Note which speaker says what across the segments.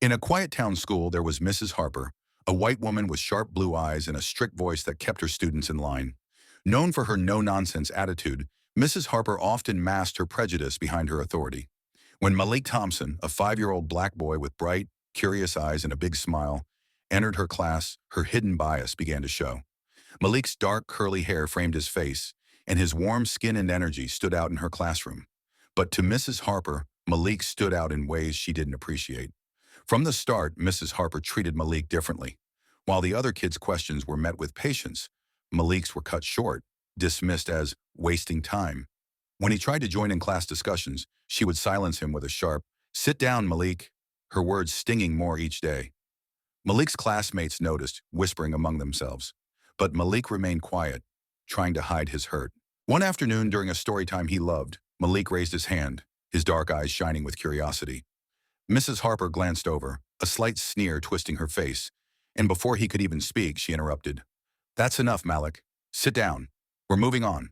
Speaker 1: In a quiet town school, there was Mrs. Harper, a white woman with sharp blue eyes and a strict voice that kept her students in line. Known for her no-nonsense attitude, Mrs. Harper often masked her prejudice behind her authority. When Malik Thompson, a 5-year-old black boy with bright, curious eyes and a big smile, entered her class, her hidden bias began to show. Malik's dark, curly hair framed his face, and his warm skin and energy stood out in her classroom. But to Mrs. Harper, Malik stood out in ways she didn't appreciate. From the start, Mrs. Harper treated Malik differently. While the other kids' questions were met with patience, Malik's were cut short, dismissed as wasting time. When he tried to join in class discussions, she would silence him with a sharp, "Sit down, Malik," her words stinging more each day. Malik's classmates noticed, whispering among themselves. But Malik remained quiet, trying to hide his hurt. One afternoon during a story time he loved, Malik raised his hand, his dark eyes shining with curiosity. Mrs. Harper glanced over, a slight sneer twisting her face, and before he could even speak, she interrupted. "That's enough, Malik. Sit down. We're moving on."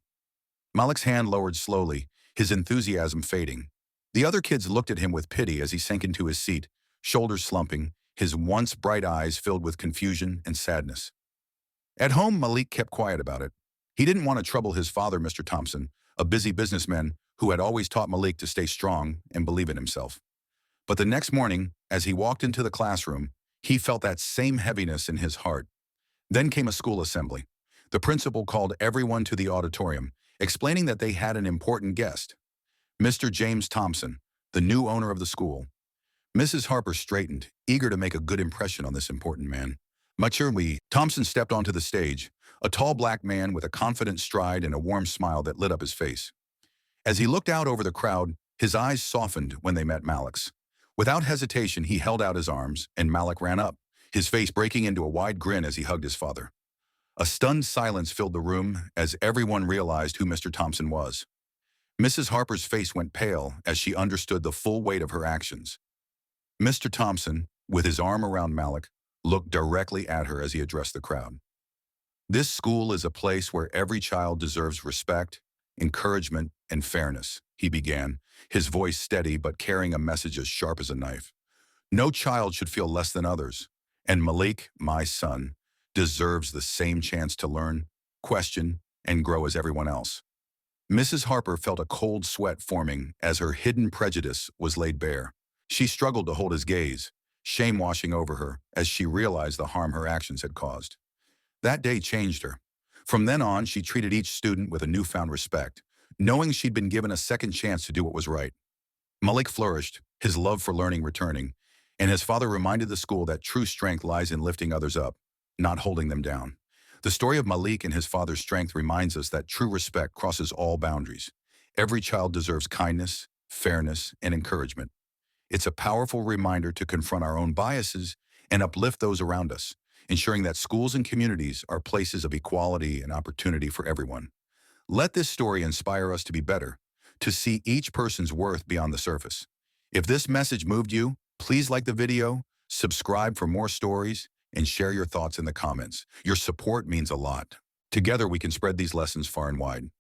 Speaker 1: Malik's hand lowered slowly, his enthusiasm fading. The other kids looked at him with pity as he sank into his seat, shoulders slumping, his once bright eyes filled with confusion and sadness. At home, Malik kept quiet about it. He didn't want to trouble his father, Mr. Thompson, a busy businessman who had always taught Malik to stay strong and believe in himself. But the next morning, as he walked into the classroom, he felt that same heaviness in his heart. Then came a school assembly. The principal called everyone to the auditorium, explaining that they had an important guest, Mr. James Thompson, the new owner of the school. Mrs. Harper straightened, eager to make a good impression on this important man. Maturely, Thompson stepped onto the stage, a tall black man with a confident stride and a warm smile that lit up his face. As he looked out over the crowd, his eyes softened when they met Malik's. Without hesitation, he held out his arms, and Malik ran up, his face breaking into a wide grin as he hugged his father. A stunned silence filled the room as everyone realized who Mr. Thompson was. Mrs. Harper's face went pale as she understood the full weight of her actions. Mr. Thompson, with his arm around Malik, looked directly at her as he addressed the crowd. "This school is a place where every child deserves respect, encouragement, and fairness," he began, his voice steady but carrying a message as sharp as a knife. "No child should feel less than others, and Malik, my son, deserves the same chance to learn, question, and grow as everyone else." Mrs. Harper felt a cold sweat forming as her hidden prejudice was laid bare. She struggled to hold his gaze, shame washing over her as she realized the harm her actions had caused. That day changed her. From then on, she treated each student with a newfound respect, knowing she'd been given a second chance to do what was right. Malik flourished, his love for learning returning, and his father reminded the school that true strength lies in lifting others up, not holding them down. The story of Malik and his father's strength reminds us that true respect crosses all boundaries. Every child deserves kindness, fairness, and encouragement. It's a powerful reminder to confront our own biases and uplift those around us, ensuring that schools and communities are places of equality and opportunity for everyone. Let this story inspire us to be better, to see each person's worth beyond the surface. If this message moved you, please like the video, subscribe for more stories, and share your thoughts in the comments. Your support means a lot. Together we can spread these lessons far and wide.